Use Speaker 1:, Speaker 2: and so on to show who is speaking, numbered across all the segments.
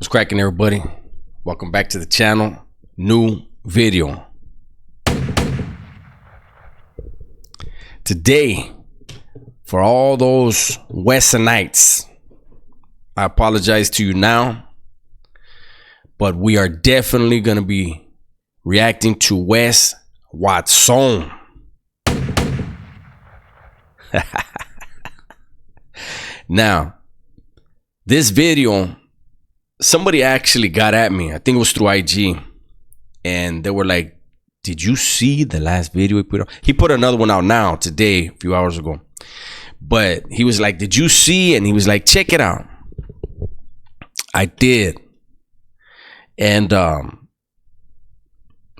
Speaker 1: What's cracking, everybody? Welcome back to the channel. New video. Today, for all those Westonites, I apologize to you now, but we are definitely going to be reacting to Wes Watson. Now, this video, somebody actually got at me. I think it was through IG. And they were like, did you see the last video he put out? He put another one out now, today, a few hours ago. But he was like, did you see? And he was like, check it out. I did. And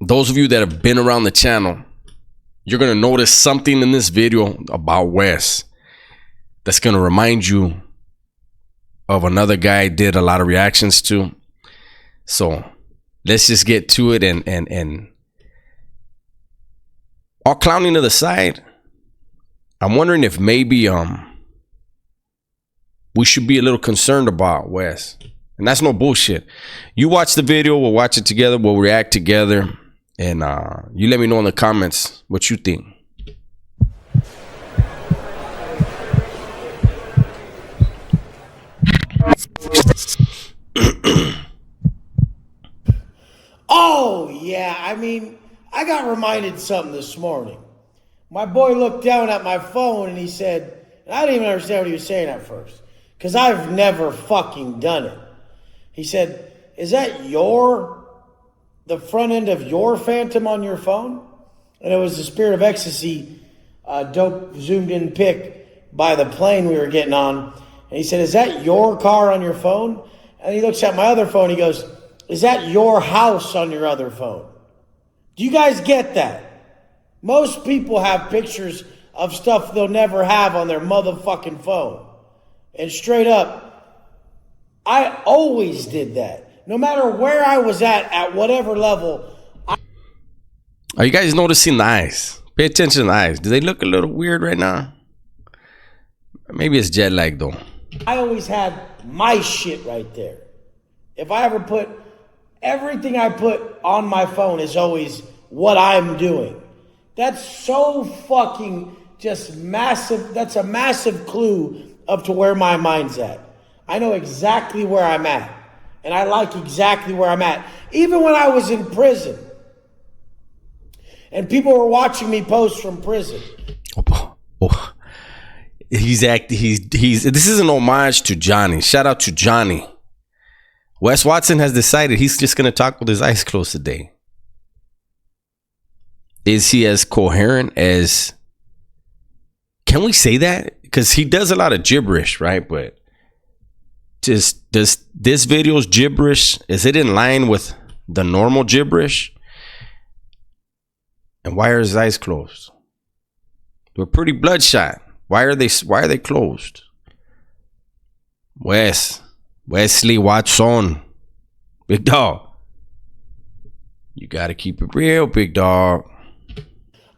Speaker 1: those of you that have been around the channel, you're going to notice something in this video about Wes that's going to remind you of another guy I did a lot of reactions to. So let's just get to it, and all clowning to the side, I'm wondering if maybe we should be a little concerned about Wes. And that's no bullshit. You watch the video, we'll watch it together, we'll react together, and you let me know in the comments what you think.
Speaker 2: Oh, yeah. I mean, I got reminded something this morning. My boy looked down at my phone and he said, and I didn't even understand what he was saying at first, because I've never fucking done it. He said, is that the front end of your Phantom on your phone? And it was the Spirit of Ecstasy dope zoomed in pic by the plane we were getting on. And he said, is that your car on your phone? And he looks at my other phone. He goes, is that your house on your other phone? Do you guys get that? Most people have pictures of stuff they'll never have on their motherfucking phone. And straight up, I always did that. No matter where I was at whatever level.
Speaker 1: Are you guys noticing the eyes? Pay attention to the eyes. Do they look a little weird right now? Maybe it's jet lag though.
Speaker 2: I always had my shit right there. If I ever put, everything I put on my phone is always what I'm doing. That's so fucking just massive. That's a massive clue up to where my mind's at. I know exactly where I'm at. And I like exactly where I'm at. Even when I was in prison. And people were watching me post from prison.
Speaker 1: This is an homage to Johnny. Shout out to Johnny. Wes Watson has decided he's just going to talk with his eyes closed today. Is he as coherent as... Can we say that? Because he does a lot of gibberish, right? But does this video's gibberish, is it in line with the normal gibberish? And why are his eyes closed? They're pretty bloodshot. Why are they closed? Wesley Watson, big dog. You got to keep it real, big dog.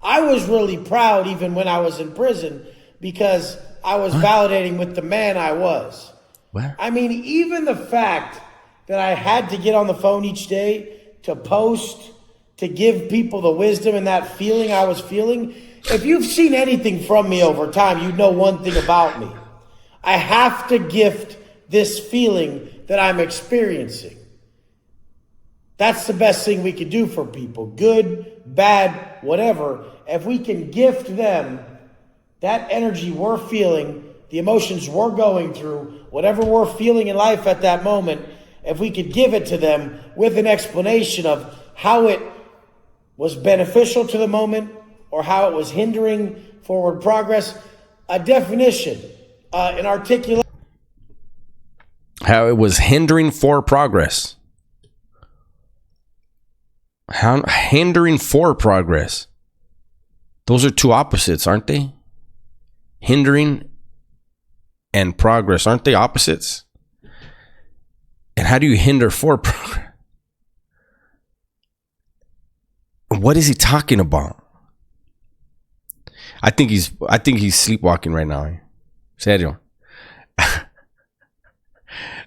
Speaker 2: I was really proud even when I was in prison because I was validating with the man I was.
Speaker 1: What?
Speaker 2: I mean, even the fact that I had to get on the phone each day to post, to give people the wisdom and that feeling I was feeling. If you've seen anything from me over time, you know one thing about me. I have to gift this feeling that I'm experiencing. That's the best thing we could do for people. Good, bad, whatever. If we can gift them that energy we're feeling, the emotions we're going through, whatever we're feeling in life at that moment, if we could give it to them with an explanation of how it was beneficial to the moment or how it was hindering forward progress, a definition, an articulation.
Speaker 1: How it was hindering for progress. How hindering for progress. Those are two opposites, aren't they? Hindering and progress, aren't they opposites? And how do you hinder for progress? What is he talking about? I think he's sleepwalking right now. Serio.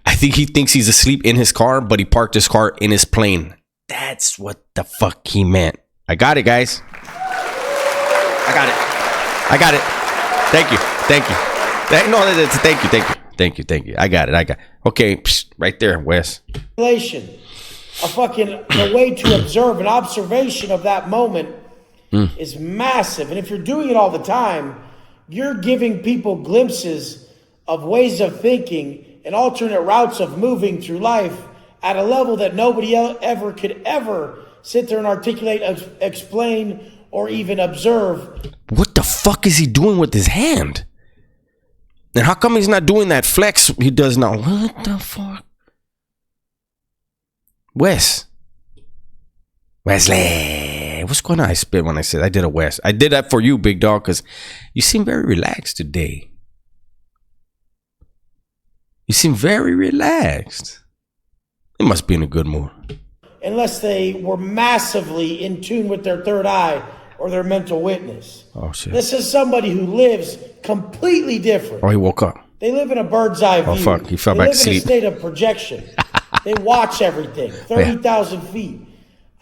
Speaker 1: I think he thinks he's asleep in his car, but he parked his car in his plane. That's what the fuck he meant. I got it, guys. I got it. Thank you. Thank you. I got it. Okay, right there, Wes.
Speaker 2: The way to observe, an observation of that moment is massive. And if you're doing it all the time, you're giving people glimpses of ways of thinking and alternate routes of moving through life at a level that nobody ever could sit there and articulate, explain, or even observe.
Speaker 1: What the fuck is he doing with his hand? And how come he's not doing that flex he does now? What the fuck? Wesley, what's going on? I spit when I said I did a Wes. I did that for you, big dog, because you seem very relaxed today. You seem very relaxed. It must be in a good mood.
Speaker 2: Unless they were massively in tune with their third eye or their mental witness.
Speaker 1: Oh, shit.
Speaker 2: This is somebody who lives completely different.
Speaker 1: Oh, he woke up.
Speaker 2: They live in a bird's eye view.
Speaker 1: Oh, fuck. He fell back to sleep.
Speaker 2: They live in a state of projection. They watch everything. 30,000 feet.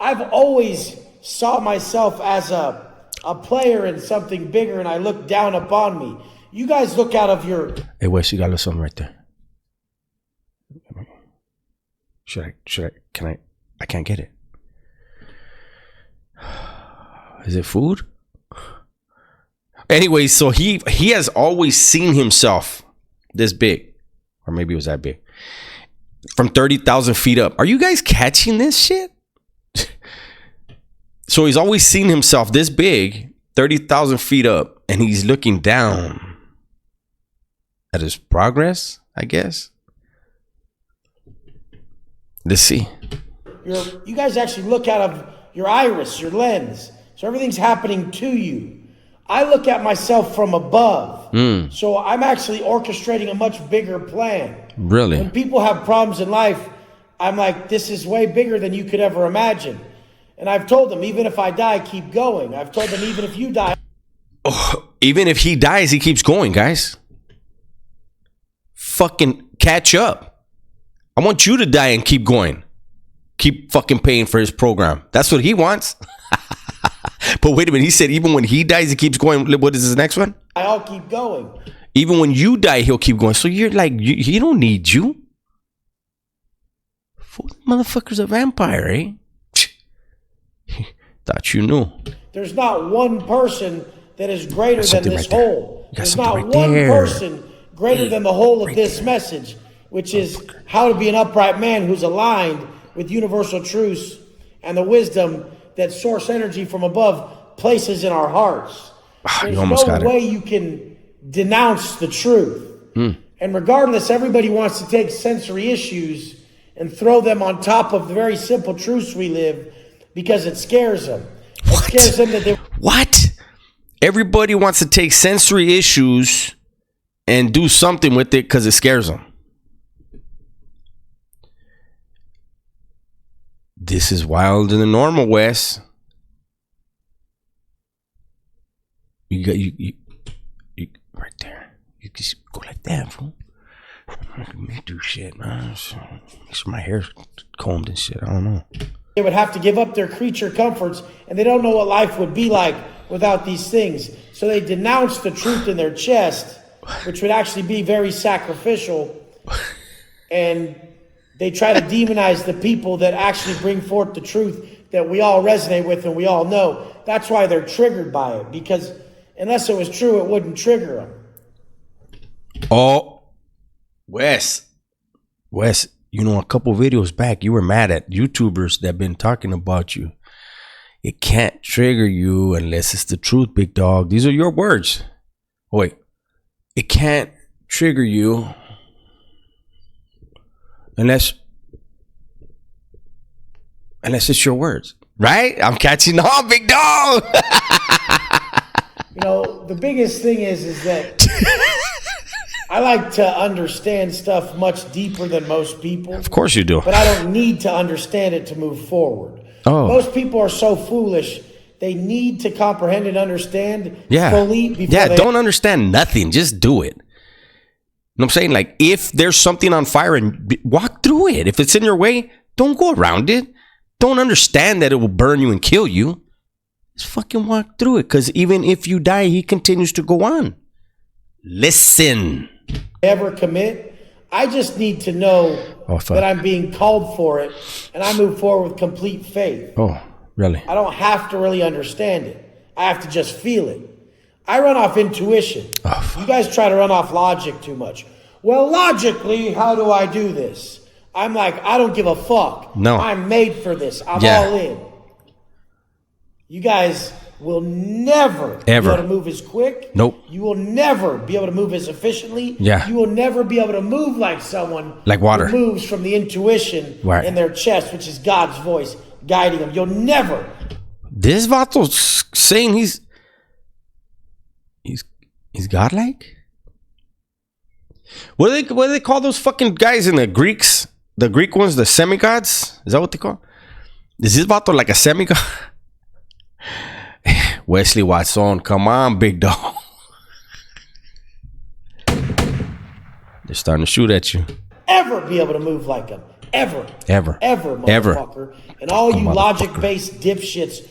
Speaker 2: I've always saw myself as a player in something bigger, and I look down upon me. You guys look out of your...
Speaker 1: Hey, Wes, you got a little something right there. Can I? I can't get it. Is it food? Anyway, so he has always seen himself this big, or maybe it was that big, from 30,000 feet up. Are you guys catching this shit? So he's always seen himself this big, 30,000 feet up, and he's looking down at his progress, I guess. Let's see.
Speaker 2: You guys actually look out of your iris, your lens. So everything's happening to you. I look at myself from above. So I'm actually orchestrating a much bigger plan.
Speaker 1: Really?
Speaker 2: When people have problems in life, I'm like, this is way bigger than you could ever imagine. And I've told them, even if I die, keep going. I've told them, even if you die.
Speaker 1: Oh, even if he dies, he keeps going, guys. Fucking catch up. I want you to die and keep going. Keep fucking paying for his program. That's what he wants. But wait a minute. He said even when he dies, he keeps going. What is his next one?
Speaker 2: I'll keep going.
Speaker 1: Even when you die, he'll keep going. So you're like, he don't need you. Fool, motherfucker's a vampire, eh? Thought you knew.
Speaker 2: There's not one person that is greater than this whole. There's not
Speaker 1: right
Speaker 2: one
Speaker 1: there.
Speaker 2: person greater than the whole of this message, which is how to be an upright man who's aligned with universal truths and the wisdom that source energy from above places in our hearts. There's no way you can denounce the truth. And regardless, everybody wants to take sensory issues and throw them on top of the very simple truths we live because it scares them. It scares them that they...
Speaker 1: What? Everybody wants to take sensory issues and do something with it because it scares them. This is wilder than normal, Wes. You got you right there. You just go like that, fool. Me do shit, man. Make sure my hair's combed and shit. I don't know.
Speaker 2: They would have to give up their creature comforts, and they don't know what life would be like without these things. So they denounce the truth in their chest, which would actually be very sacrificial. And they try to demonize the people that actually bring forth the truth that we all resonate with and we all know. That's why they're triggered by it, because unless it was true, it wouldn't trigger them.
Speaker 1: Oh, Wes, you know, a couple videos back, you were mad at YouTubers that been talking about you. It can't trigger you unless it's the truth, big dog. These are your words. Oh, wait, it can't trigger you unless it's your words, right? I'm catching on, big dog.
Speaker 2: You know, the biggest thing is that I like to understand stuff much deeper than most people.
Speaker 1: Of course you do.
Speaker 2: But I don't need to understand it to move forward.
Speaker 1: Oh.
Speaker 2: Most people are so foolish. They need to comprehend and understand fully before
Speaker 1: don't understand nothing. Just do it. what I'm saying? Like, if there's something on fire, and walk through it. If it's in your way, don't go around it. Don't understand that it will burn you and kill you. Just fucking walk through it. Because even if you die, he continues to go on. Listen.
Speaker 2: Ever commit? I just need to know that I'm being called for it, and I move forward with complete faith.
Speaker 1: Oh, really?
Speaker 2: I don't have to really understand it. I have to just feel it. I run off intuition. You guys try to run off logic too much. Well, logically, how do I do this? I'm like, I don't give a fuck.
Speaker 1: No.
Speaker 2: I'm made for this. I'm all in. You guys will never be able to move as quick.
Speaker 1: Nope.
Speaker 2: You will never be able to move as efficiently.
Speaker 1: Yeah.
Speaker 2: You will never be able to move like someone
Speaker 1: like water
Speaker 2: who moves from the intuition in their chest, which is God's voice guiding them. You'll never.
Speaker 1: This Vato's saying he's godlike? What do they call those fucking guys in the Greeks? The Greek ones, the semi-gods? Is that what they call? Is this Vato like a semi-god? Wesley Watson, come on, big dog. They're starting to shoot at you.
Speaker 2: Ever be able to move like them. Ever, motherfucker. And all you logic-based dipshits,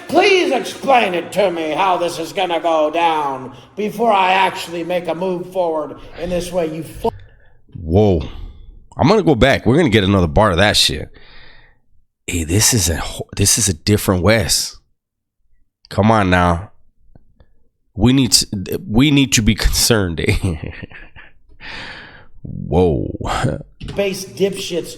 Speaker 2: please explain it to me how this is going to go down before I actually make a move forward in this way. You
Speaker 1: Whoa. I'm going to go back. We're going to get another bar of that shit. Hey, this is a different Wes. Come on now. We need to be concerned, eh? Whoa.
Speaker 2: Base dipshits.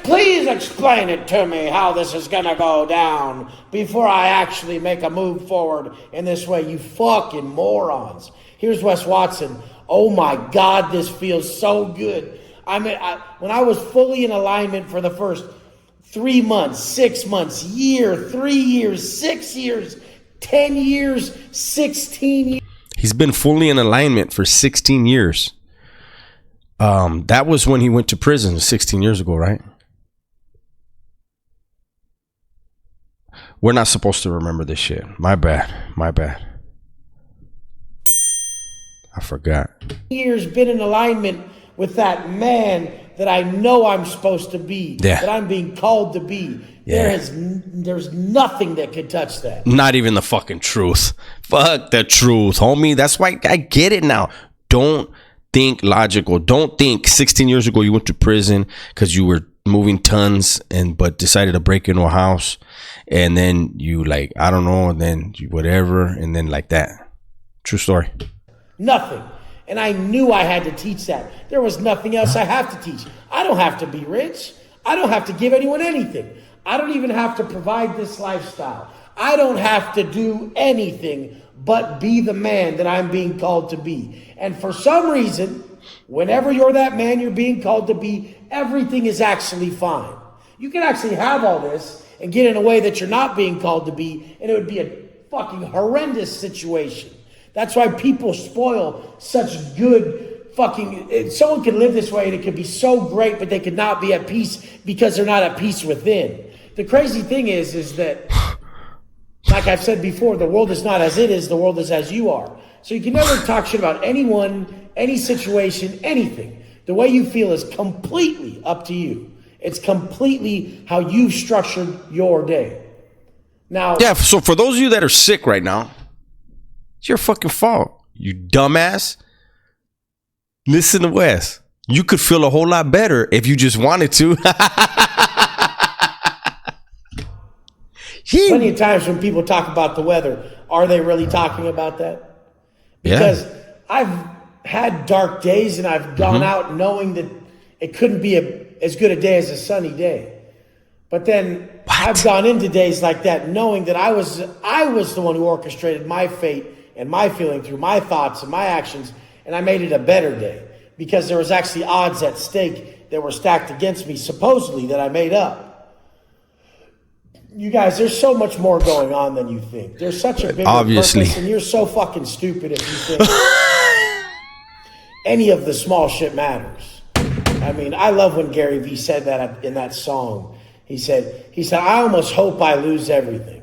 Speaker 2: Please explain it to me how this is going to go down before I actually make a move forward in this way. You fucking morons. Here's Wes Watson. Oh my God, this feels so good. I mean, when I was fully in alignment for the first 3 months, 6 months, year, 3 years, 6 years, 10 years, 16 years.
Speaker 1: He's been fully in alignment for 16 years. That was when he went to prison 16 years ago, right? We're not supposed to remember this shit. My bad. I forgot.
Speaker 2: Years been in alignment with that man that I know I'm supposed to be, that I'm being called to be. There's nothing that could touch that.
Speaker 1: Not even the fucking truth. Fuck the truth, homie. That's why I get it now. Don't think logical. Don't think 16 years ago you went to prison because you were moving tons but decided to break into a house, and then you like, I don't know, and then whatever, and then like that. True story.
Speaker 2: Nothing. And I knew I had to teach that. There was nothing else I have to teach. I don't have to be rich. I don't have to give anyone anything. I don't even have to provide this lifestyle. I don't have to do anything but be the man that I'm being called to be. And for some reason, whenever you're that man you're being called to be, everything is actually fine. You can actually have all this and get in a way that you're not being called to be, and it would be a fucking horrendous situation. That's why people spoil such good fucking... Someone could live this way and it could be so great, but they could not be at peace because they're not at peace within. The crazy thing is that, like I've said before, the world is not as it is, the world is as you are. So you can never talk shit about anyone, any situation, anything. The way you feel is completely up to you. It's completely how you've structured your day. Now...
Speaker 1: Yeah, so for those of you that are sick right now, it's your fucking fault, you dumbass. Listen to Wes. You could feel a whole lot better if you just wanted to.
Speaker 2: Plenty of times when people talk about the weather, are they really talking about that? Because I've had dark days and I've gone out knowing that it couldn't be as good a day as a sunny day. But then I've gone into days like that knowing that I was the one who orchestrated my fate and my feeling through my thoughts and my actions, and I made it a better day because there was actually odds at stake that were stacked against me, supposedly, that I made up. You guys, there's so much more going on than you think. There's such a bigger purpose, and you're so fucking stupid if you think any of the small shit matters. I mean, I love when Gary Vee said that in that song. He said, I almost hope I lose everything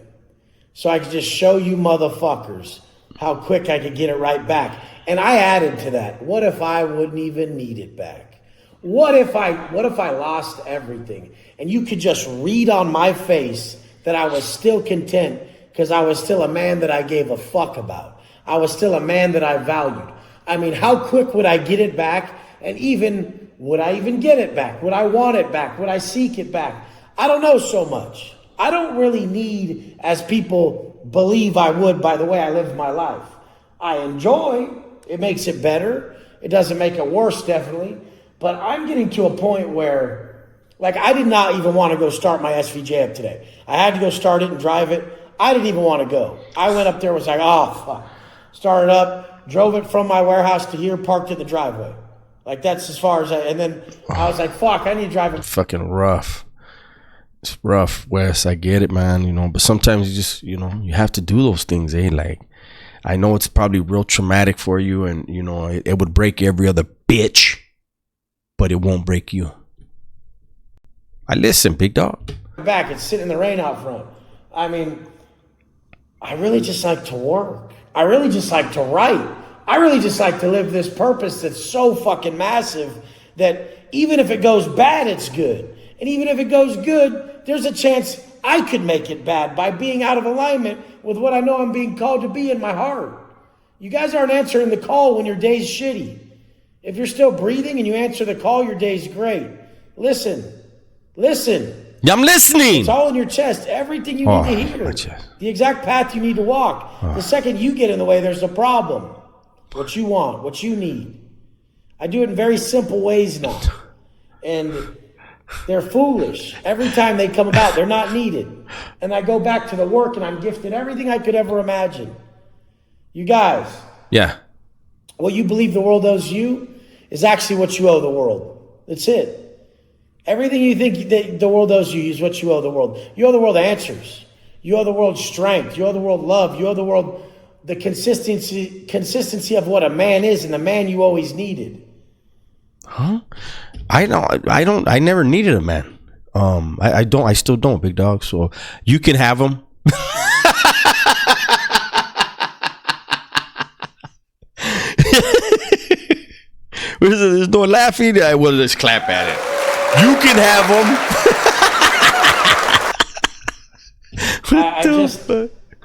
Speaker 2: so I can just show you motherfuckers how quick I could get it right back. And I added to that, what if I wouldn't even need it back? What if I lost everything and you could just read on my face that I was still content because I was still a man that I gave a fuck about. I was still a man that I valued. I mean, how quick would I get it back? And even, would I even get it back? Would I want it back? Would I seek it back? I don't know so much. I don't really need, as people believe I would by the way I live my life. I enjoy. It makes it better. It doesn't make it worse, definitely. But I'm getting to a point where, like, I did not even want to go start my SVJ up today. I had to go start it and drive it. I didn't even want to go. I went up there, was like, oh, fuck. Started up, drove it from my warehouse to here, parked in the driveway. Like, that's as far as and then I was like, fuck, I need to drive it.
Speaker 1: Fucking rough. It's rough, Wes. I get it, man. You know, but sometimes you just, you know, you have to do those things, eh? Like, I know it's probably real traumatic for you, and, you know, it would break every other bitch, but it won't break you. I listen, big dog.
Speaker 2: Back, it's sitting in the rain out front. I mean, I really just like to work. I really just like to write. I really just like to live this purpose that's so fucking massive that even if it goes bad, it's good. And even if it goes good, there's a chance I could make it bad by being out of alignment with what I know I'm being called to be in my heart. You guys aren't answering the call when your day's shitty. If you're still breathing and you answer the call, your day's great. Listen.
Speaker 1: I'm listening.
Speaker 2: It's all in your chest. Everything you need to hear. The exact path you need to walk. The second you get in the way, there's a problem. What you want, what you need. I do it in very simple ways now. And they're foolish. Every time they come about, they're not needed. And I go back to the work and I'm gifted everything I could ever imagine. You guys.
Speaker 1: Yeah.
Speaker 2: What you believe the world owes you is actually what you owe the world. That's it. Everything you think that the world owes you is what you owe the world. You owe the world answers. You owe the world strength. You owe the world love. You owe the world the consistency of what a man is and the man you always needed.
Speaker 1: Huh? I never needed a man. I still don't, big dog. So you can have him. There's no laughing. I will just clap at it. You can have him.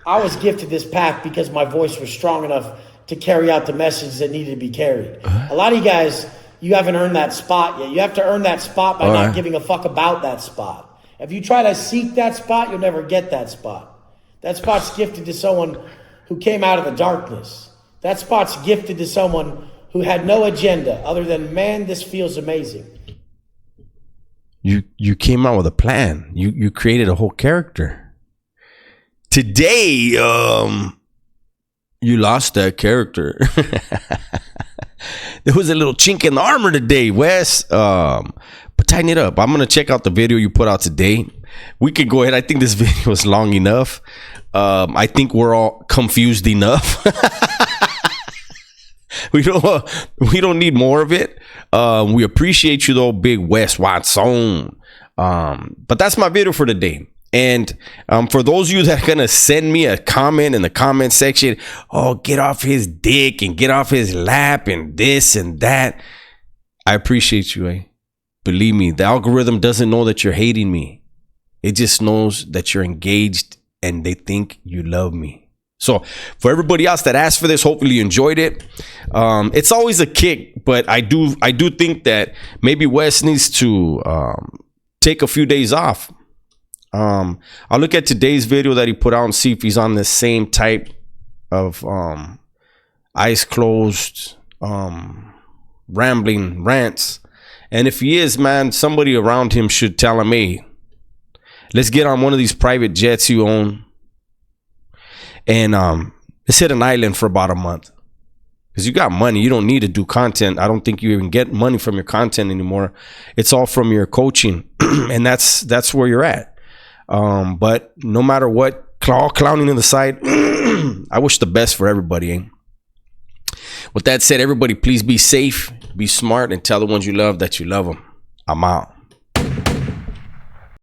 Speaker 2: I was gifted this path because my voice was strong enough to carry out the message that needed to be carried. A lot of you guys, you haven't earned that spot yet. You have to earn that spot by not giving a fuck about that spot. If you try to seek that spot, you'll never get that spot. That spot's gifted to someone who came out of the darkness. That spot's gifted to someone who had no agenda other than, man, this feels amazing.
Speaker 1: You came out with a plan. You created a whole character. Today, you lost that character. There was a little chink in the armor today, Wes. But tighten it up. I'm going to check out the video you put out today. We could go ahead. I think this video is long enough. I think we're all confused enough. We don't need more of it. We appreciate you though, big Wes Watson. But that's my video for today. And for those of you that are going to send me a comment in the comment section, oh, get off his dick and get off his lap and this and that. I appreciate you, eh? Believe me, the algorithm doesn't know that you're hating me. It just knows that you're engaged and they think you love me. So for everybody else that asked for this, hopefully you enjoyed it. It's always a kick, but I do think that maybe Wes needs to take a few days off. I'll look at today's video that he put out and see if he's on the same type of eyes closed rambling rants. And if he is, man, somebody around him should tell him, hey, let's get on one of these private jets you own and let's hit an island for about a month. Because you got money. You don't need to do content. I don't think you even get money from your content anymore. It's all from your coaching. And that's where you're at. But no matter what, clowning on the side, I wish the best for everybody. Eh? With that said, everybody, please be safe, be smart, and tell the ones you love that you love them. I'm out.